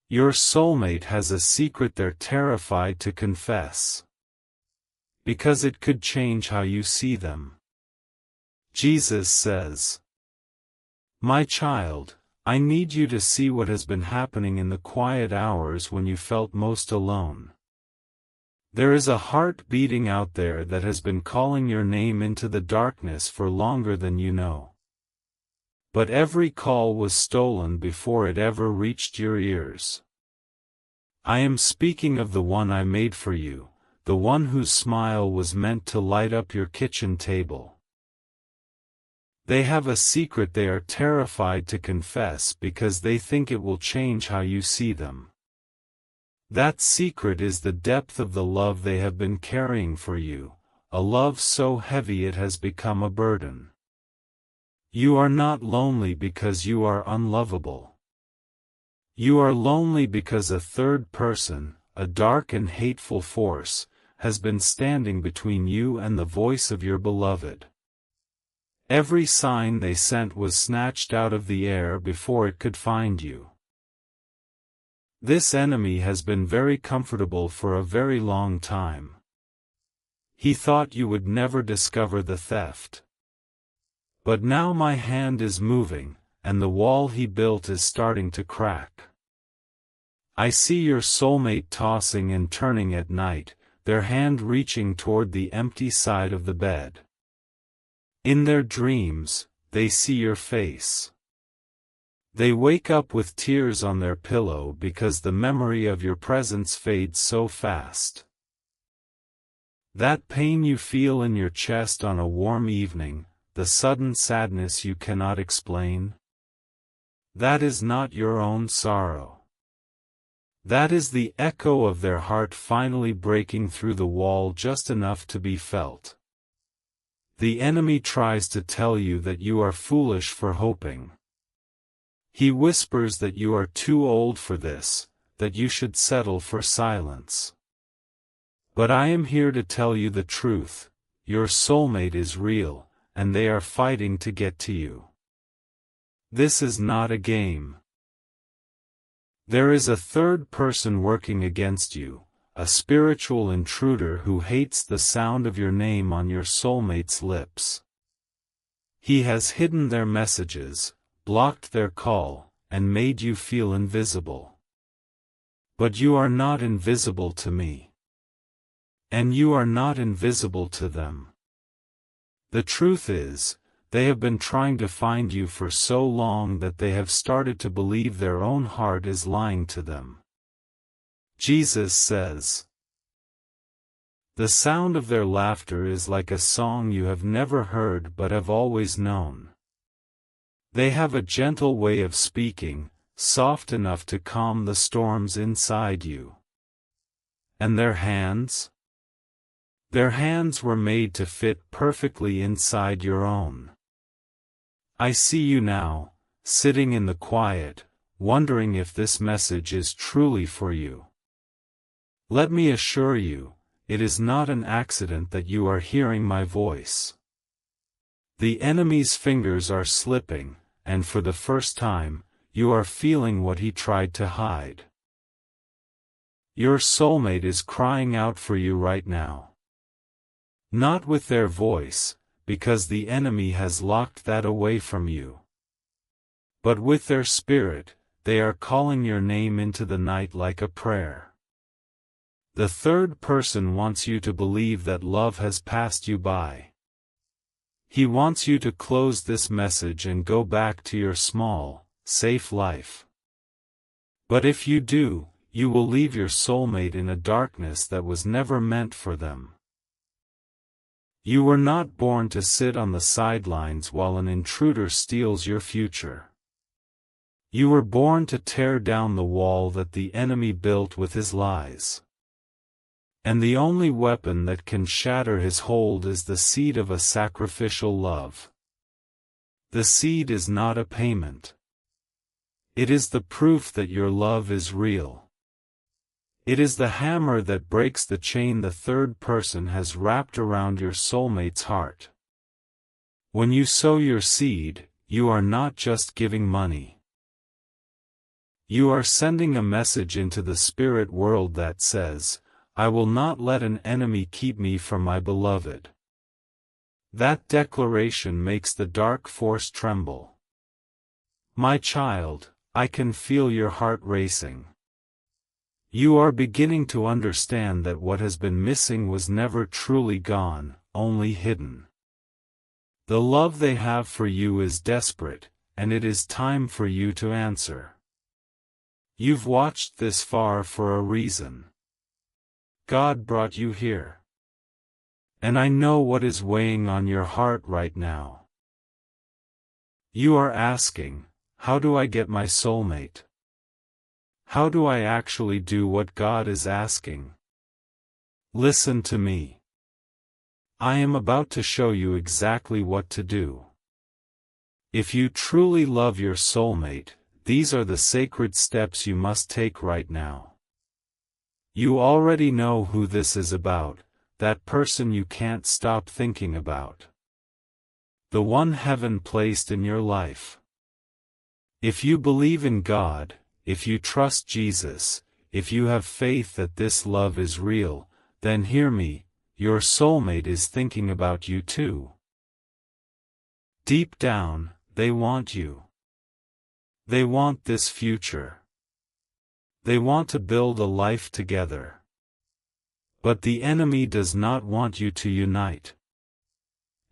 Your soulmate has a secret they're terrified to confess, because it could change how you see them. Jesus says, "My child, I need you to see what has been happening in the quiet hours when you felt most alone. There is a heart beating out there that has been calling your name into the darkness for longer than you know. But every call was stolen before it ever reached your ears. I am speaking of the one I made for you, the one whose smile was meant to light up your kitchen table. They have a secret they are terrified to confess because they think it will change how you see them. That secret is the depth of the love they have been carrying for you, a love so heavy it has become a burden. You are not lonely because you are unlovable. You are lonely because a third person, a dark and hateful force, has been standing between you and the voice of your beloved. Every sign they sent was snatched out of the air before it could find you. This enemy has been very comfortable for a very long time. He thought you would never discover the theft. But now my hand is moving, and the wall he built is starting to crack. I see your soulmate tossing and turning at night, their hand reaching toward the empty side of the bed. In their dreams, they see your face. They wake up with tears on their pillow because the memory of your presence fades so fast. That pain you feel in your chest on a warm evening, the sudden sadness you cannot explain, that is not your own sorrow. That is the echo of their heart finally breaking through the wall just enough to be felt. The enemy tries to tell you that you are foolish for hoping. He whispers that you are too old for this, that you should settle for silence. But I am here to tell you the truth. Your soulmate is real, and they are fighting to get to you. This is not a game. There is a third person working against you, a spiritual intruder who hates the sound of your name on your soulmate's lips. He has hidden their messages, blocked their call, and made you feel invisible. But you are not invisible to me. And you are not invisible to them. The truth is, they have been trying to find you for so long that they have started to believe their own heart is lying to them. Jesus says, "The sound of their laughter is like a song you have never heard but have always known." They have a gentle way of speaking, soft enough to calm the storms inside you. And their hands? Their hands were made to fit perfectly inside your own. I see you now, sitting in the quiet, wondering if this message is truly for you. Let me assure you, it is not an accident that you are hearing my voice. The enemy's fingers are slipping, and for the first time, you are feeling what he tried to hide. Your soulmate is crying out for you right now. Not with their voice, because the enemy has locked that away from you. But with their spirit, they are calling your name into the night like a prayer. The third person wants you to believe that love has passed you by. He wants you to close this message and go back to your small, safe life. But if you do, you will leave your soulmate in a darkness that was never meant for them. You were not born to sit on the sidelines while an intruder steals your future. You were born to tear down the wall that the enemy built with his lies. And the only weapon that can shatter his hold is the seed of a sacrificial love. The seed is not a payment. It is the proof that your love is real. It is the hammer that breaks the chain the third person has wrapped around your soulmate's heart. When you sow your seed, you are not just giving money. You are sending a message into the spirit world that says, I will not let an enemy keep me from my beloved. That declaration makes the dark force tremble. My child, I can feel your heart racing. You are beginning to understand that what has been missing was never truly gone, only hidden. The love they have for you is desperate, and it is time for you to answer. You've watched this far for a reason. God brought you here. And I know what is weighing on your heart right now. You are asking, how do I get my soulmate? How do I actually do what God is asking? Listen to me. I am about to show you exactly what to do. If you truly love your soulmate, these are the sacred steps you must take right now. You already know who this is about, that person you can't stop thinking about. The one heaven placed in your life. If you believe in God, if you trust Jesus, if you have faith that this love is real, then hear me, your soulmate is thinking about you too. Deep down, they want you. They want this future. They want to build a life together. But the enemy does not want you to unite.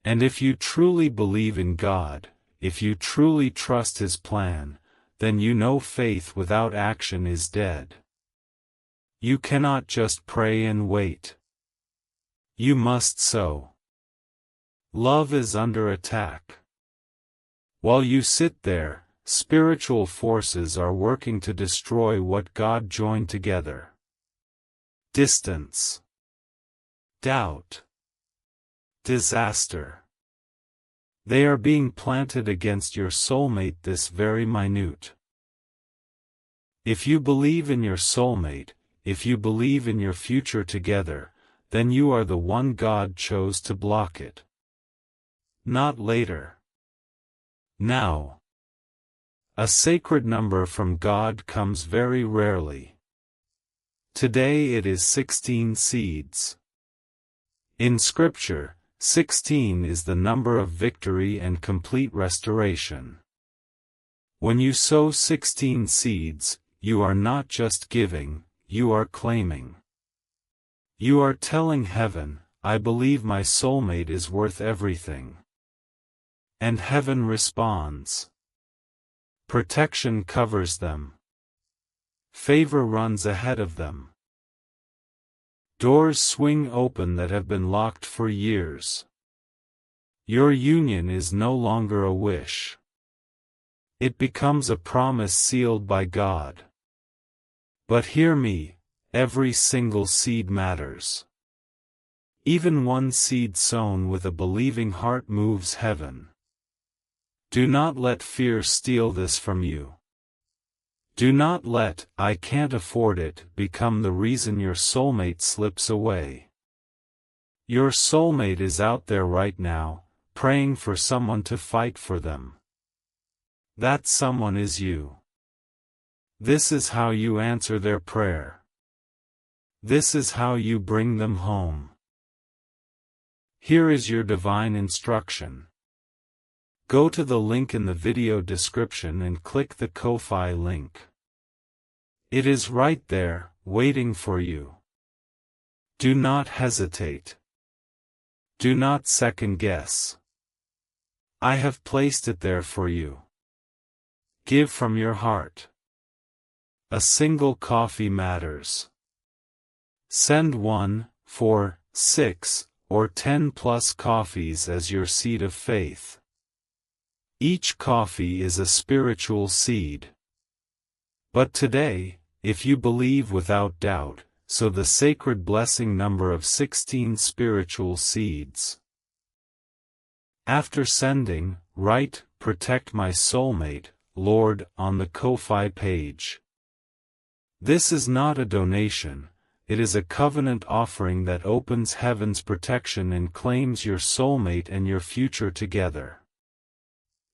And if you truly believe in God, if you truly trust His plan, then you know faith without action is dead. You cannot just pray and wait. You must sow. Love is under attack. While you sit there, spiritual forces are working to destroy what God joined together. Distance. Doubt. Disaster. They are being planted against your soulmate this very minute. If you believe in your soulmate, if you believe in your future together, then you are the one God chose to block it. Not later. Now. A sacred number from God comes very rarely. Today it is 16 seeds. In Scripture, 16 is the number of victory and complete restoration. When you sow 16 seeds, you are not just giving, you are claiming. You are telling heaven, I believe my soulmate is worth everything. And heaven responds. Protection covers them. Favor runs ahead of them. Doors swing open that have been locked for years. Your union is no longer a wish. It becomes a promise sealed by God. But hear me, every single seed matters. Even one seed sown with a believing heart moves heaven. Do not let fear steal this from you. Do not let, I can't afford it, become the reason your soulmate slips away. Your soulmate is out there right now, praying for someone to fight for them. That someone is you. This is how you answer their prayer. This is how you bring them home. Here is your divine instruction. Go to the link in the video description and click the Ko-Fi link. It is right there, waiting for you. Do not hesitate. Do not second guess. I have placed it there for you. Give from your heart. A single coffee matters. Send 1, 4, 6, or 10 plus coffees as your seed of faith. Each coffee is a spiritual seed. But today, if you believe without doubt, sow the sacred blessing number of 16 spiritual seeds. After sending, write, Protect my soulmate, Lord, on the Ko-Fi page. This is not a donation, it is a covenant offering that opens heaven's protection and claims your soulmate and your future together.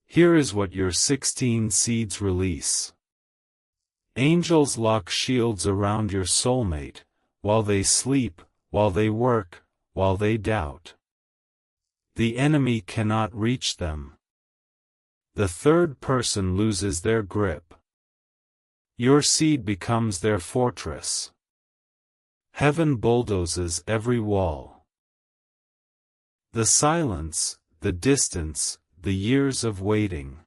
Here is what your 16 seeds release. Angels lock shields around your soulmate, while they sleep, while they work, while they doubt. The enemy cannot reach them. The third person loses their grip. Your seed becomes their fortress. Heaven bulldozes every wall. The silence, the distance, the years of waiting.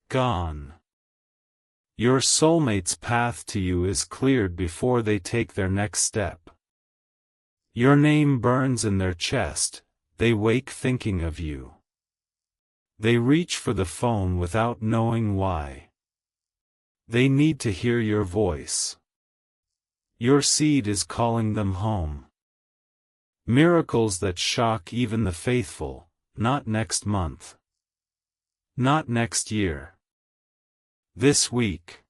Gone. Your soulmate's path to you is cleared before they take their next step. Your name burns in their chest, they wake thinking of you. They reach for the phone without knowing why. They need to hear your voice. Your seed is calling them home. Miracles that shock even the faithful, not next month. Not next year. This week.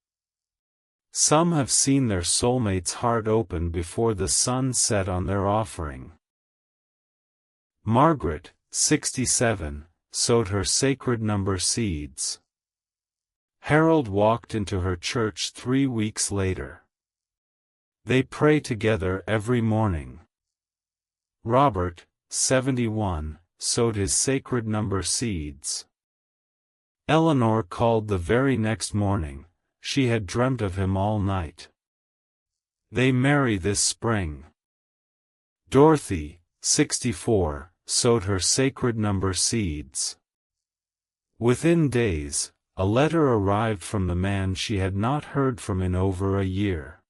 Some have seen their soulmate's heart open before the sun set on their offering. Margaret, 67, sowed her sacred number seeds. Harold walked into her church 3 weeks later. They pray together every morning. Robert, 71, sowed his sacred number seeds. Eleanor called the very next morning, she had dreamt of him all night. They marry this spring. Dorothy, 64, sowed her sacred number seeds. Within days, a letter arrived from the man she had not heard from in over a year.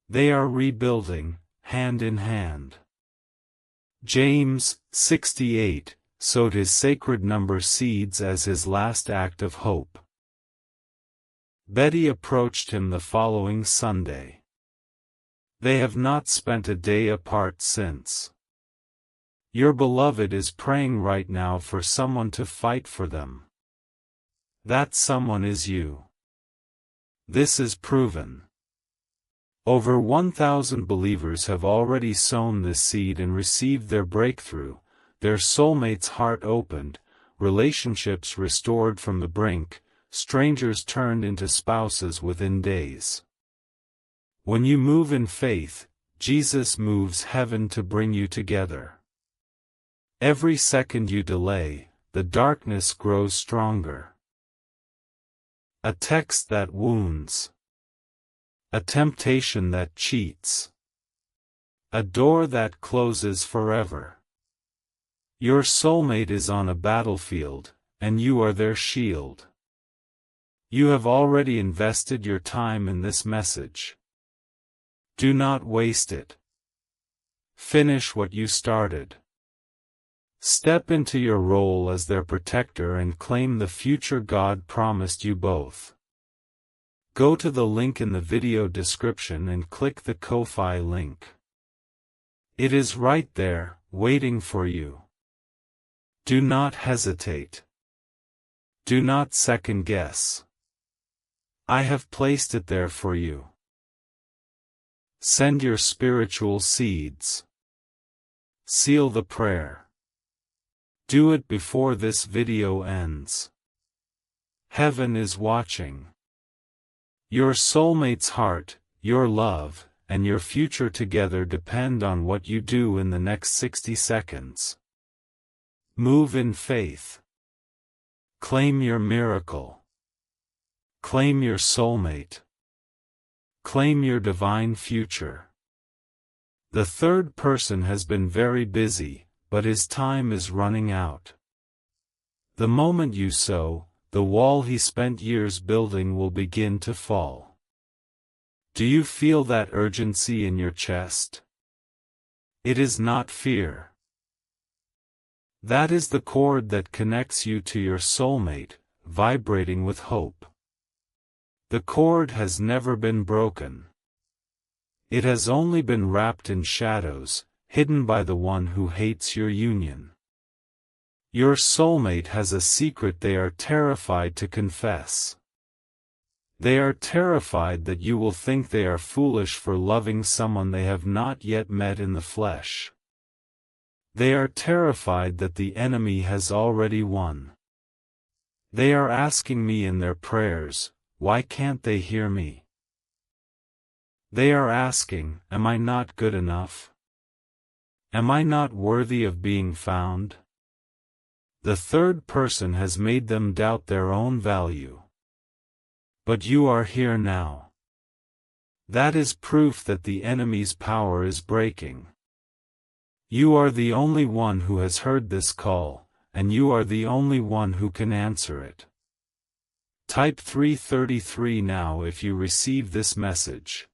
They are rebuilding, hand in hand. James, 68, sowed his sacred number seeds as his last act of hope. Betty approached him the following Sunday. They have not spent a day apart since. Your beloved is praying right now for someone to fight for them. That someone is you. This is proven. Over 1,000 believers have already sown this seed and received their breakthrough, their soulmate's heart opened, relationships restored from the brink, strangers turned into spouses within days. When you move in faith, Jesus moves heaven to bring you together. Every second you delay, the darkness grows stronger. A text that wounds. A temptation that cheats. A door that closes forever. Your soulmate is on a battlefield, and you are their shield. You have already invested your time in this message. Do not waste it. Finish what you started. Step into your role as their protector and claim the future God promised you both. Go to the link in the video description and click the Ko-Fi link. It is right there, waiting for you. Do not hesitate. Do not second guess. I have placed it there for you. Send your spiritual seeds. Seal the prayer. Do it before this video ends. Heaven is watching. Your soulmate's heart, your love, and your future together depend on what you do in the next 60 seconds. Move in faith. Claim your miracle. Claim your soulmate. Claim your divine future. The third person has been very busy, but his time is running out. The moment you sow, the wall he spent years building will begin to fall. Do you feel that urgency in your chest? It is not fear. That is the cord that connects you to your soulmate, vibrating with hope. The cord has never been broken. It has only been wrapped in shadows, hidden by the one who hates your union. Your soulmate has a secret they are terrified to confess. They are terrified that you will think they are foolish for loving someone they have not yet met in the flesh. They are terrified that the enemy has already won. They are asking me in their prayers, why can't they hear me? They are asking, am I not good enough? Am I not worthy of being found? The third person has made them doubt their own value. But you are here now. That is proof that the enemy's power is breaking. You are the only one who has heard this call, and you are the only one who can answer it. Type 333 now if you receive this message.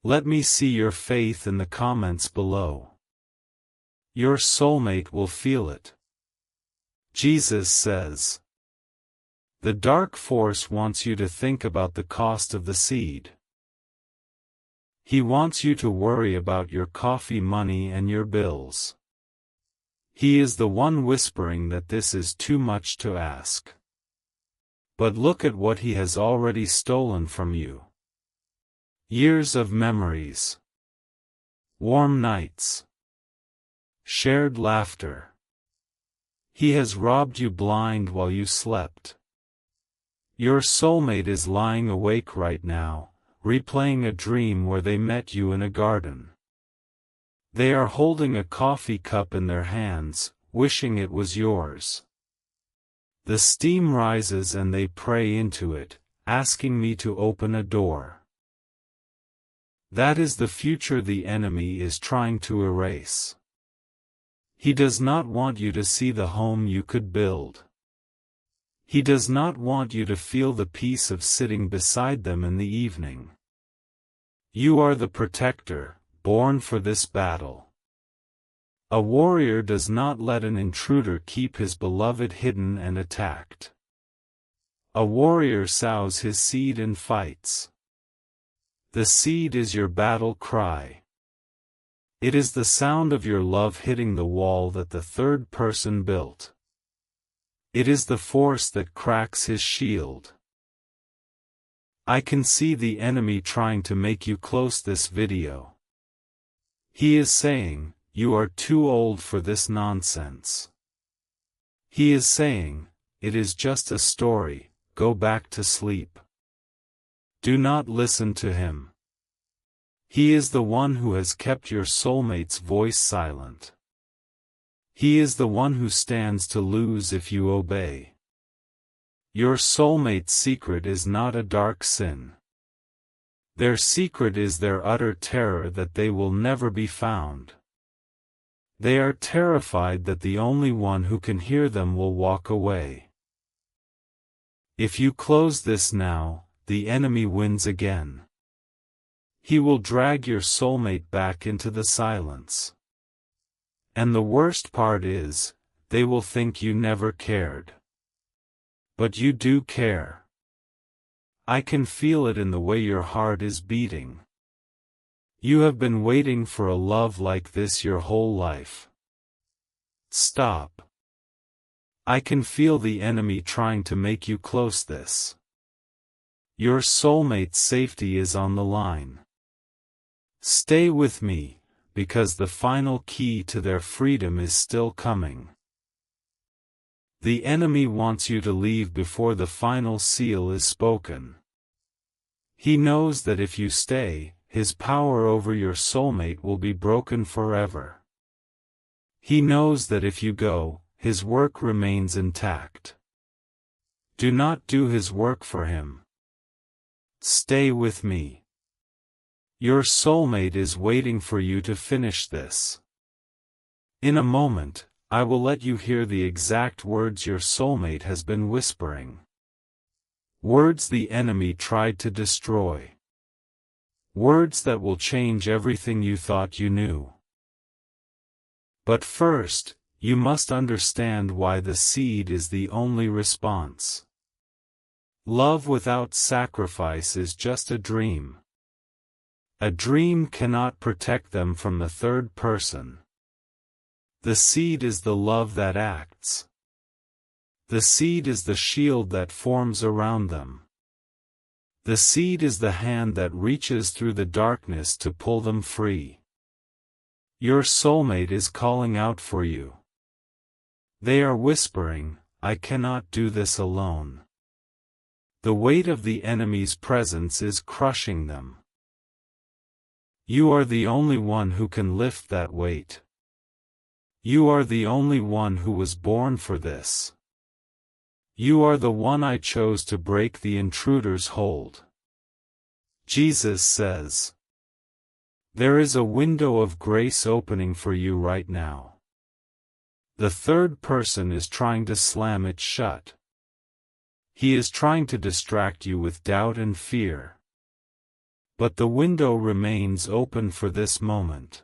Let me see your faith in the comments below. Your soulmate will feel it. Jesus says, the dark force wants you to think about the cost of the seed. He wants you to worry about your coffee money and your bills. He is the one whispering that this is too much to ask. But look at what he has already stolen from you. Years of memories. Warm nights. Shared laughter. He has robbed you blind while you slept. Your soulmate is lying awake right now, replaying a dream where they met you in a garden. They are holding a coffee cup in their hands, wishing it was yours. The steam rises and they pray into it, asking me to open a door. That is the future the enemy is trying to erase. He does not want you to see the home you could build. He does not want you to feel the peace of sitting beside them in the evening. You are the protector, born for this battle. A warrior does not let an intruder keep his beloved hidden and attacked. A warrior sows his seed and fights. The seed is your battle cry. It is the sound of your love hitting the wall that the third person built. It is the force that cracks his shield. I can see the enemy trying to make you close this video. He is saying, you are too old for this nonsense. He is saying, it is just a story, go back to sleep. Do not listen to him. He is the one who has kept your soulmate's voice silent. He is the one who stands to lose if you obey. Your soulmate's secret is not a dark sin. Their secret is their utter terror that they will never be found. They are terrified that the only one who can hear them will walk away. If you close this now, the enemy wins again. He will drag your soulmate back into the silence. And the worst part is, they will think you never cared. But you do care. I can feel it in the way your heart is beating. You have been waiting for a love like this your whole life. Stop. I can feel the enemy trying to make you close this. Your soulmate's safety is on the line. Stay with me, because the final key to their freedom is still coming. The enemy wants you to leave before the final seal is spoken. He knows that if you stay, his power over your soulmate will be broken forever. He knows that if you go, his work remains intact. Do not do his work for him. Stay with me. Your soulmate is waiting for you to finish this. In a moment, I will let you hear the exact words your soulmate has been whispering. Words the enemy tried to destroy. Words that will change everything you thought you knew. But first, you must understand why the seed is the only response. Love without sacrifice is just a dream. A dream cannot protect them from the third person. The seed is the love that acts. The seed is the shield that forms around them. The seed is the hand that reaches through the darkness to pull them free. Your soulmate is calling out for you. They are whispering, I cannot do this alone. The weight of the enemy's presence is crushing them. You are the only one who can lift that weight. You are the only one who was born for this. You are the one I chose to break the intruder's hold. Jesus says, there is a window of grace opening for you right now. The third person is trying to slam it shut. He is trying to distract you with doubt and fear. But the window remains open for this moment.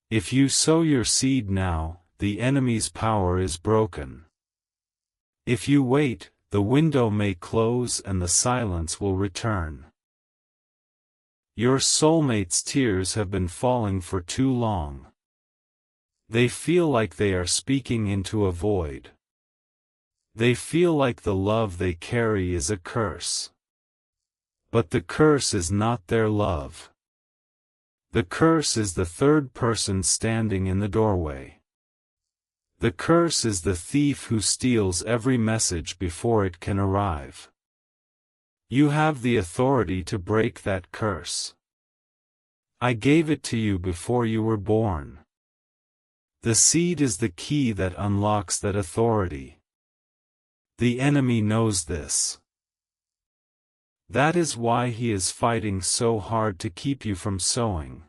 If you sow your seed now, the enemy's power is broken. If you wait, the window may close and the silence will return. Your soulmate's tears have been falling for too long. They feel like they are speaking into a void. They feel like the love they carry is a curse. But the curse is not their love. The curse is the third person standing in the doorway. The curse is the thief who steals every message before it can arrive. You have the authority to break that curse. I gave it to you before you were born. The seed is the key that unlocks that authority. The enemy knows this. That is why he is fighting so hard to keep you from sowing.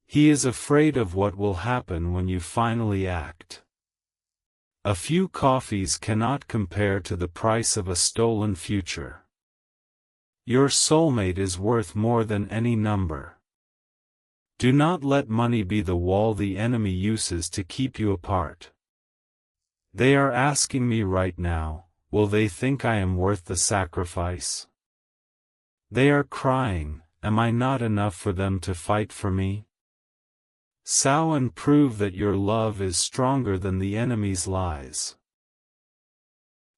He is afraid of what will happen when you finally act. A few coffees cannot compare to the price of a stolen future. Your soulmate is worth more than any number. Do not let money be the wall the enemy uses to keep you apart. They are asking me right now, will they think I am worth the sacrifice? They are crying, am I not enough for them to fight for me? Sow and prove that your love is stronger than the enemy's lies.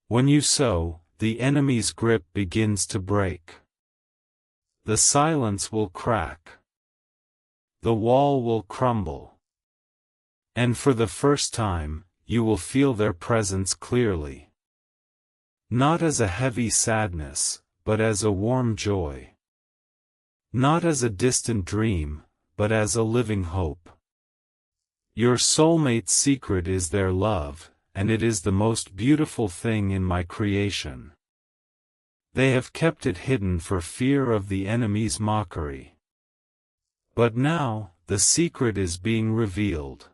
When you sow, the enemy's grip begins to break. The silence will crack. The wall will crumble. And for the first time, you will feel their presence clearly. Not as a heavy sadness, but as a warm joy. Not as a distant dream, but as a living hope. Your soulmate's secret is their love, and it is the most beautiful thing in my creation. They have kept it hidden for fear of the enemy's mockery. But now, the secret is being revealed.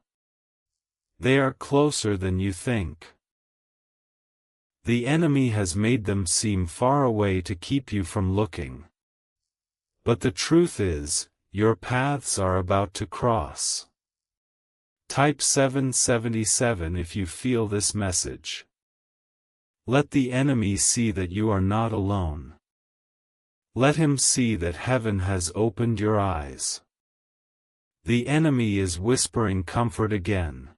They are closer than you think. The enemy has made them seem far away to keep you from looking. But the truth is, your paths are about to cross. Type 777 if you feel this message. Let the enemy see that you are not alone. Let him see that heaven has opened your eyes. The enemy is whispering comfort again.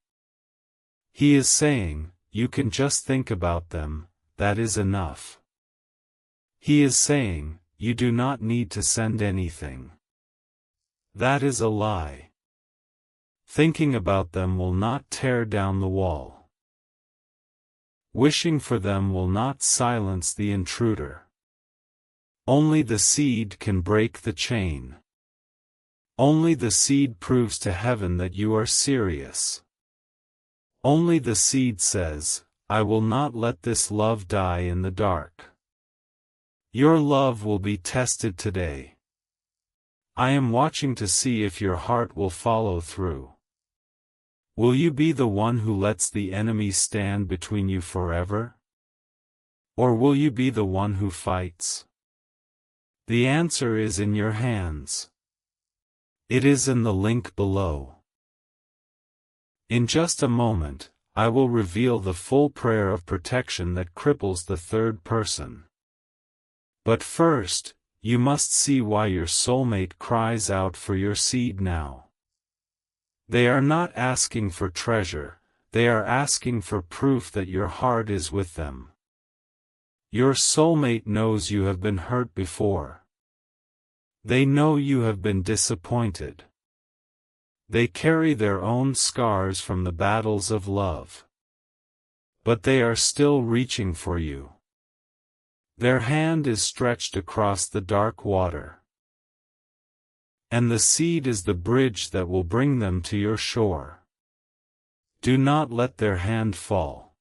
He is saying, you can just think about them, that is enough. He is saying, you do not need to send anything. That is a lie. Thinking about them will not tear down the wall. Wishing for them will not silence the intruder. Only the seed can break the chain. Only the seed proves to heaven that you are serious. Only the seed says, I will not let this love die in the dark. Your love will be tested today. I am watching to see if your heart will follow through. Will you be the one who lets the enemy stand between you forever? Or will you be the one who fights? The answer is in your hands. It is in the link below. In just a moment, I will reveal the full prayer of protection that cripples the third person. But first, you must see why your soulmate cries out for your seed now. They are not asking for treasure, they are asking for proof that your heart is with them. Your soulmate knows you have been hurt before. They know you have been disappointed. They carry their own scars from the battles of love. But they are still reaching for you. Their hand is stretched across the dark water. And the seed is the bridge that will bring them to your shore. Do not let their hand fall.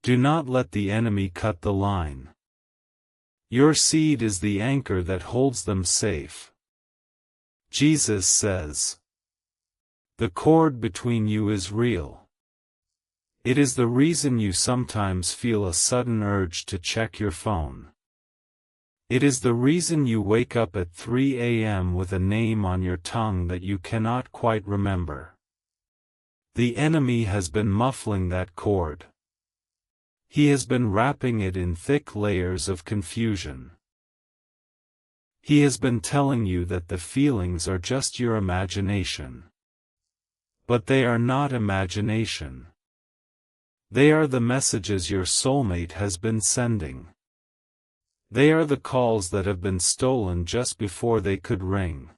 Do not let the enemy cut the line. Your seed is the anchor that holds them safe. Jesus says, the cord between you is real. It is the reason you sometimes feel a sudden urge to check your phone. It is the reason you wake up at 3 a.m. with a name on your tongue that you cannot quite remember. The enemy has been muffling that cord. He has been wrapping it in thick layers of confusion. He has been telling you that the feelings are just your imagination. But they are not imagination. They are the messages your soulmate has been sending. They are the calls that have been stolen just before they could ring.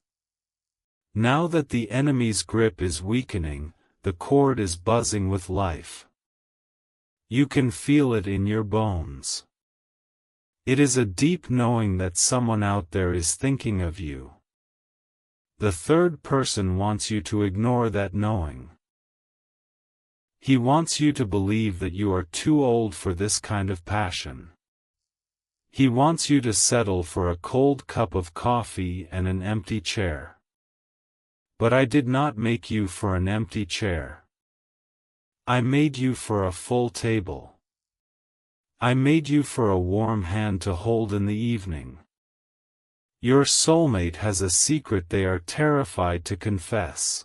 Now that the enemy's grip is weakening, the cord is buzzing with life. You can feel it in your bones. It is a deep knowing that someone out there is thinking of you. The third person wants you to ignore that knowing. He wants you to believe that you are too old for this kind of passion. He wants you to settle for a cold cup of coffee and an empty chair. But I did not make you for an empty chair. I made you for a full table. I made you for a warm hand to hold in the evening. Your soulmate has a secret they are terrified to confess.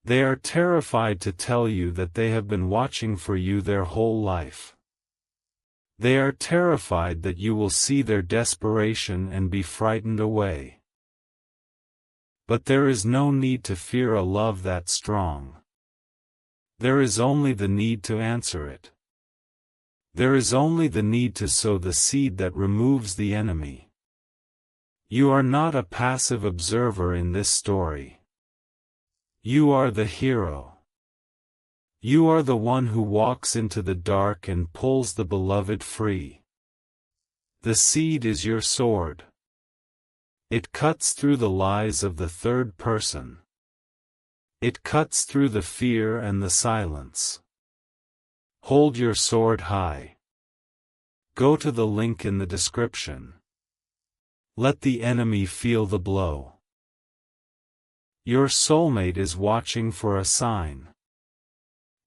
They are terrified to tell you that they have been watching for you their whole life. They are terrified that you will see their desperation and be frightened away. But there is no need to fear a love that strong. There is only the need to answer it. There is only the need to sow the seed that removes the enemy. You are not a passive observer in this story. You are the hero. You are the one who walks into the dark and pulls the beloved free. The seed is your sword. It cuts through the lies of the third person. It cuts through the fear and the silence. Hold your sword high. Go to the link in the description. Let the enemy feel the blow. Your soulmate is watching for a sign.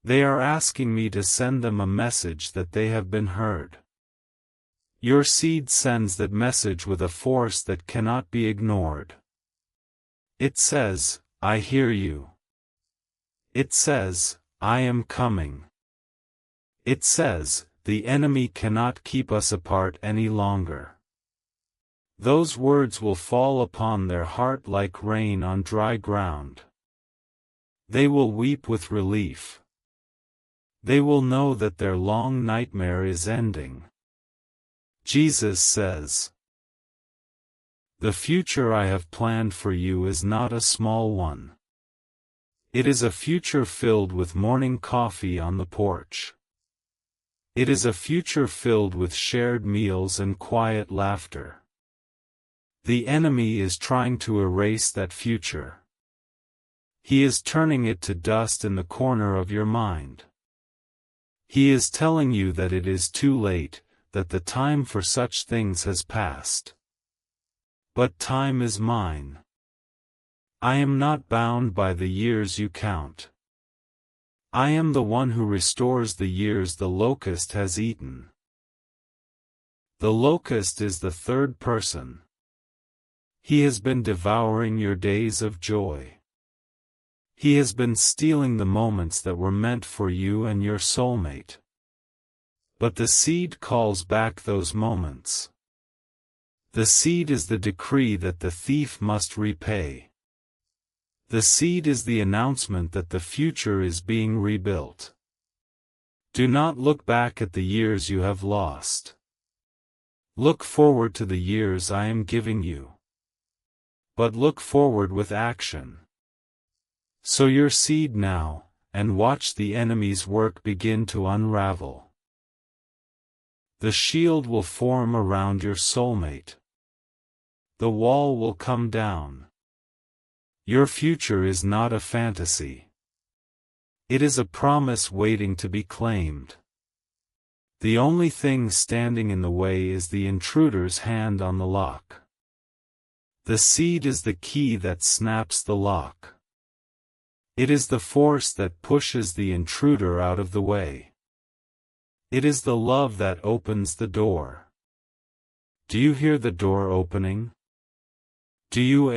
They are asking me to send them a message that they have been heard. Your seed sends that message with a force that cannot be ignored. It says, I hear you. It says, I am coming. It says, the enemy cannot keep us apart any longer. Those words will fall upon their heart like rain on dry ground. They will weep with relief. They will know that their long nightmare is ending. Jesus says, the future I have planned for you is not a small one. It is a future filled with morning coffee on the porch. It is a future filled with shared meals and quiet laughter. The enemy is trying to erase that future. He is turning it to dust in the corner of your mind. He is telling you that it is too late, that the time for such things has passed. But time is mine. I am not bound by the years you count. I am the one who restores the years the locust has eaten. The locust is the third person. He has been devouring your days of joy. He has been stealing the moments that were meant for you and your soulmate. But the seed calls back those moments. The seed is the decree that the thief must repay. The seed is the announcement that the future is being rebuilt. Do not look back at the years you have lost. Look forward to the years I am giving you. But look forward with action. Sow your seed now, and watch the enemy's work begin to unravel. The shield will form around your soulmate. The wall will come down. Your future is not a fantasy. It is a promise waiting to be claimed. The only thing standing in the way is the intruder's hand on the lock. The seed is the key that snaps the lock. It is the force that pushes the intruder out of the way. It is the love that opens the door. Do you hear the door opening? Do you